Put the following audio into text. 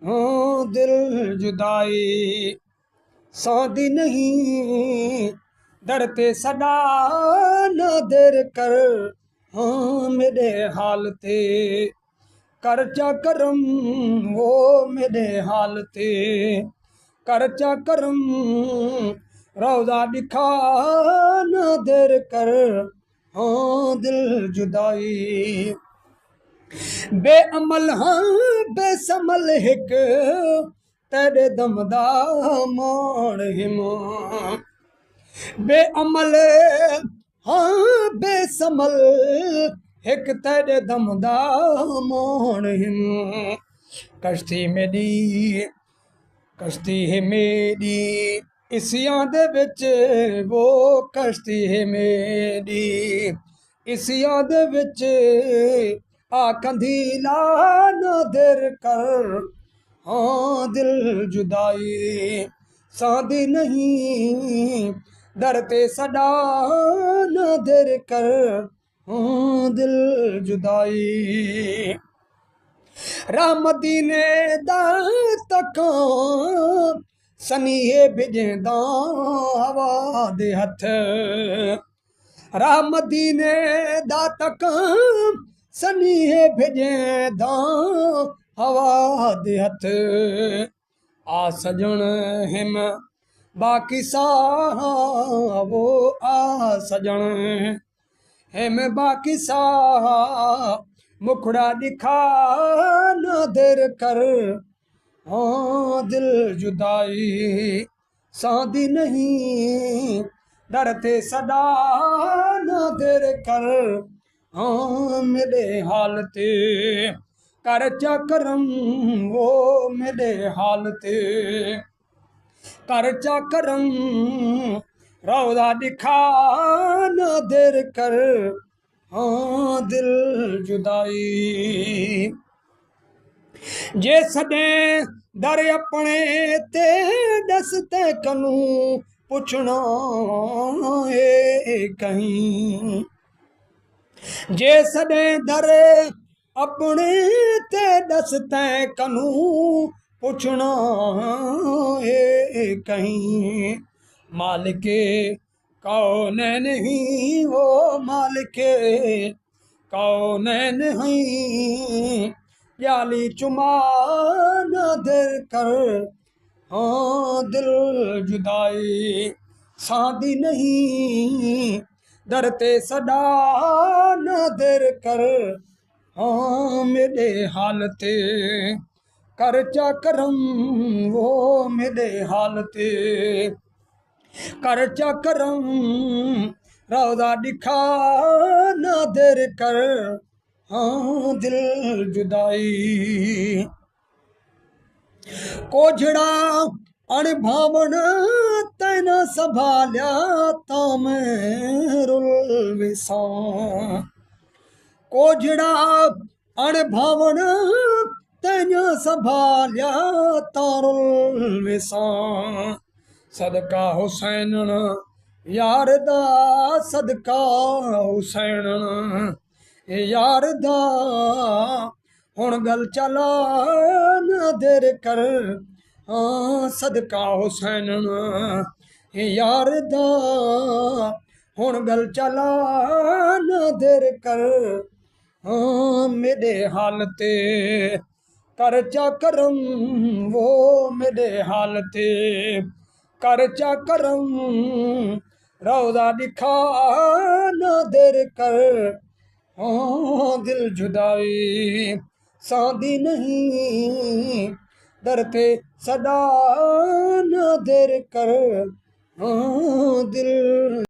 हाँ दिल जुदाई सौदी नहीं, डरते सदा न देर कर। हाँ मेरे हाल ते करचा करम, वो मेरे हाल ते करचा करम। रोजा दिखा न देर कर। हाँ दिल जुदाई बेअमल हाँ बेसमल हिक तेरे दमदा माण हिमा। बेअमल हाँ बेसमल हिक तेरे दमदा माण हिमा। कश्ती है मेरी इसियां दे विच, वो कश्ती है मेरी इसियां दे विच। आखंदी ला न देर कर। हाँ दिल जुदाई सादी नहीं, डरते सदा न देर कर। हाँ दिल जुदाई राह मदीने दा तकां सनीए भिजेंदा हवा दे हथ। राह मदीने दा तकां सनीए भिजेंदा हवा दे हथ। आ सजण हिम बाकी साह, वो आ सजण हिम बाकी साह। मुखड़ा दिखा न देर कर। हाँ दिल जुदाई सादी नहीं, डरते सदा न देर कर। हाँ मेरे हाल ते करचा करम, वो मेरे हाल ते करचा करम। रौदा दिखा न देर कर। हाँ दिल जुदाई जे सदें दर अपने ते दसते कनू पुछना है कहीं। जे सदें दर अपने ते दसते कनू पुछना है कहीं। मालिके कौन नहीं वो मालिके कौन नहीं, जाली चुमा न देर कर। हाँ दिल जुदाई सादी नहीं, डरते सदा न देर कर। हाँ मेरे हाल ते करचा करम, वो मेरे हाल ते करचा करम। रौदा दिखा न देर कर। हाँ दिल जुदाई कोझड़ा अणभावण तैन संभालिया ताम रुल विसां। कोझड़ा अणभावण तैन संभालिया तारुल विसां। सदका हुसैन यार दा सदका हुसैन यार दा। हुण गल चला न देर कर। हाँ सदका हुसैन यार दा। हुण गल चला न देर कर। हाँ मेरे हाल ते करचा करम, वो मेरे हाल ते करचा करम। रौदा दिखा न देर कर। हाँ दिल जुदाई सादी नहीं, डरते सदा न देर कर। हाँ दिल